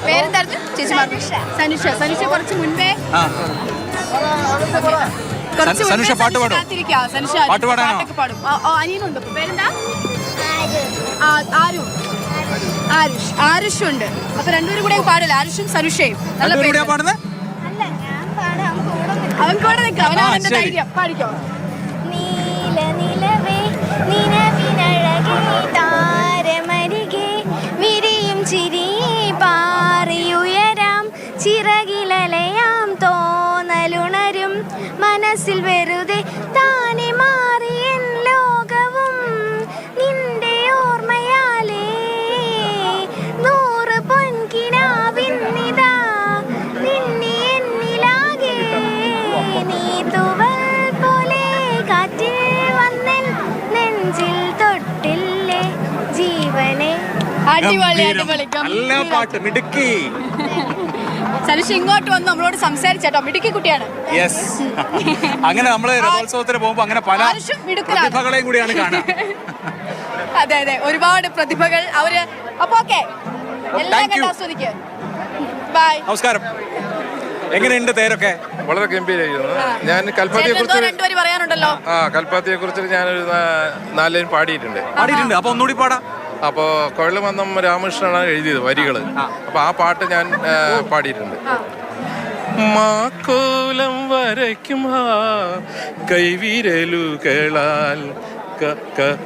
പേരെന്തായിരുന്നു ചേച്ചിമാർ? സനുഷ. സനുഷ കുറച്ച് മുൻപേ സനുഷ പാട്ട് പാടും. പാട്ട് പാടാനോ? പാടും. അനിയനുണ്ട്. പേരെന്താ? ആരുഷ് ഉണ്ട്. അപ്പൊ രണ്ടുപേരും കൂടെ പാടില്ല, ആരുഷും സനുഷയും. നല്ല പേര്. അവൻ കൂടെ നിൽക്കാം, അവനാണ് എന്റെ ധൈര്യം. പാടിക്കോ. നീല നിലവേ നിലവിനഴകേ താരമരികെ വിരിയും ചിരി പാറിയുയരാം ചിറകിലലയാം തോന്നലുണരും മനസ്സിൽ വെറുതെ താനെ മാറിയൻ ലോകവും നിന്റെ ഓർമ്മയാലേ 100 പൊൻകിനാവിന്നിതാ നിന്നെ എന്നിലാകെ നീ തൂവൽ പോലെ കാറ്റിൽ വന്നൻ നെഞ്ചിൽ തൊട്ടില്ലേ ജീവനെ. അടിപൊളി അടിപൊളി. നല്ല പാട്ട്, മിടുക്കി. സനുഷ ഇങ്ങോട്ട് വന്ന് നമ്മളോട് സംസാരിച്ചോ. മിടുക്കി കുട്ടിയാണ്. യെസ്. അങ്ങനെ നമ്മള് രഥോത്സവത്തിന് പോകുമ്പോ അങ്ങനെ പല പ്രതിഭകളെയും കൂടിയാണ് കാണുക. അതെ അതെ, ഒരുപാട് പ്രതിഭകൾ അവര്. അപ്പൊ ഓക്കെ, എല്ലാം കണ്ട് ആസ്വദിക്കുക. ബൈ. നമസ്കാരം. എങ്ങനെയുണ്ട് തേരൊക്കെ? വളരെ ഗംഭീരമായിരുന്നു. ഞാൻ കൽപ്പാത്തിയെ കുറിച്ച് രണ്ടുപേര് പറയാനുണ്ടല്ലോ. കൽപ്പാത്തിയെ കുറിച്ച് ഞാനൊരു 4 ലൈൻ പാടിയിട്ടുണ്ട്. അപ്പൊ ഒന്നുകൂടി പാടാം. അപ്പോൾ കൊഴലുമന്നം രാമകൃഷ്ണനാണ് എഴുതിയത് വരികള്. അപ്പൊ ആ പാട്ട് ഞാൻ പാടിയിട്ടുണ്ട്. മാക്കോലം വരയ്ക്കും കൈവിരലുകളാൽ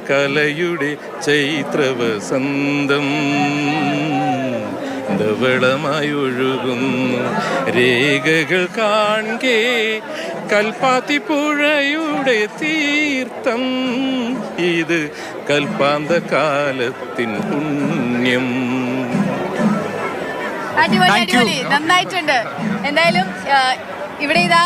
കലയുടെ ചൈത്രവസന്തം ധവളമായി ഒഴുകുന്നു രേഖകൾ കാണേ കൽപ്പാത്തി പുഴയുടെ തീർത്ഥം ഇത് കൽപ്പാന്ത കാലത്തിൻ പുണ്യം. അടിപൊളി അടിപൊളി, നന്നായിട്ടുണ്ട്. എന്തായാലും ഇവിടെ ഇതാ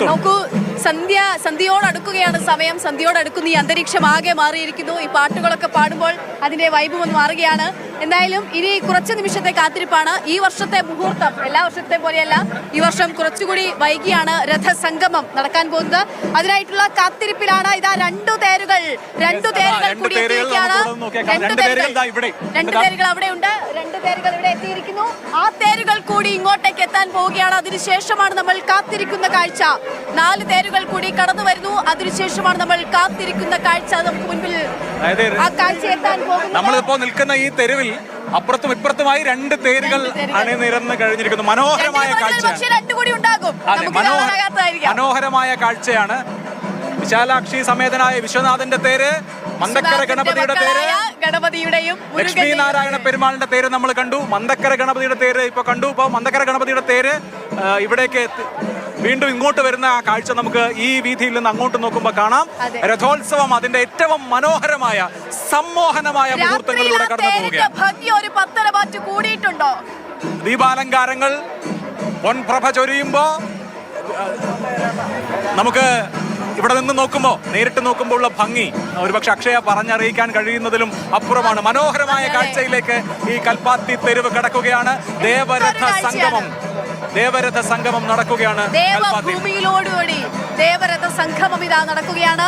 നോക്കൂ, സന്ധ്യയോടടുക്കുകയാണ് സമയം. സന്ധ്യയോടടുക്കുന്ന ഈ അന്തരീക്ഷം ആകെ മാറിയിരിക്കുന്നു. ഈ പാട്ടുകളൊക്കെ പാടുമ്പോൾ അതിന്റെ വൈബ് ഒന്ന് മാറുകയാണ്. എന്തായാലും ഇനി കുറച്ച് നിമിഷത്തെ കാത്തിരിപ്പാണ്. ഈ വർഷത്തെ മുഹൂർത്തം എല്ലാ വർഷത്തെ പോലെയല്ല, ഈ വർഷം കുറച്ചുകൂടി വൈകിയാണ് രഥസംഗമം നടക്കാൻ പോകുന്നത്. അതിനായിട്ടുള്ള കാത്തിരിപ്പിലാണ്. ഇതാ രണ്ടു തേരുകൾ കൂടി എത്തിയിരിക്കുകയാണ്. രണ്ട് തേരുകൾ അവിടെ ഉണ്ട്, 2 തേരുകൾ ഇവിടെ എത്തിയിരിക്കുന്നു. ആ തേരുകൾ കൂടി ഇങ്ങോട്ടേക്ക് എത്താൻ പോവുകയാണ്. അതിനുശേഷമാണ് നമ്മൾ കാത്തിരിക്കുന്ന കാഴ്ച. 4 തേരുകൾ കൂടി കടന്നു വരുന്നു. അതിനുശേഷമാണ് നമ്മൾ കാത്തിരിക്കുന്ന കാഴ്ച. നമുക്ക് മുൻപിൽ ആ കാഴ്ച എത്താൻ പോകുന്നു. നമ്മളിപ്പോ നിൽക്കുന്ന ഈ തെരുവിൽ അപ്പുറത്തും ഇപ്പുറത്തുമായി 2 തേരുകൾ അണിനിരന്ന് കഴിഞ്ഞിരിക്കുന്നു. മനോഹരമായ മനോഹരമായ കാഴ്ചയാണ്. വിശാലാക്ഷി സമേതനായ വിശ്വനാഥന്റെ തേര്, മന്ദക്കര ഗണപതിയുടെ തേര്, ഗണപതിയുടെയും ലക്ഷ്മി നാരായണ പെരുമാളിന്റെ തേര് നമ്മൾ കണ്ടു. മന്ദക്കര ഗണപതിയുടെ തേര് ഇപ്പൊ കണ്ടു. ഇപ്പൊ മന്ദക്കര ഗണപതിയുടെ തേര് ഇവിടേക്ക് വീണ്ടും ഇങ്ങോട്ട് വരുന്ന ആ കാഴ്ച നമുക്ക് ഈ വീതിയിൽ നിന്ന് അങ്ങോട്ട് നോക്കുമ്പോൾ കാണാം. രഥോത്സവം അതിന്റെ ഏറ്റവും മനോഹരമായ സമ്മോഹനമായ മുഹൂർത്തങ്ങളിലൂടെ കടന്നു പോവുകയാണ്. ദീപാലങ്കാരങ്ങൾ പൊൻപ്രഭ ചൊരിയുമ്പോ നമുക്ക് ഇവിടെ നിന്ന് നോക്കുമ്പോൾ, നേരിട്ട് നോക്കുമ്പോൾ ഉള്ള ഭംഗി ഒരുപക്ഷെ അക്ഷയ പറഞ്ഞറിയിക്കാൻ കഴിയുന്നതിലും അപ്പുറമാണ്. മനോഹരമായ കാഴ്ചയിലേക്ക് ഈ കൽപ്പാത്തി തെരുവ് കടക്കുകയാണ്. ദേവരഥ സംഗമം നടക്കുകയാണ്. ദേവഭൂമിയിലോടുകൂടി ദേവരഥ സംഗമം ഇതാ നടക്കുകയാണ്.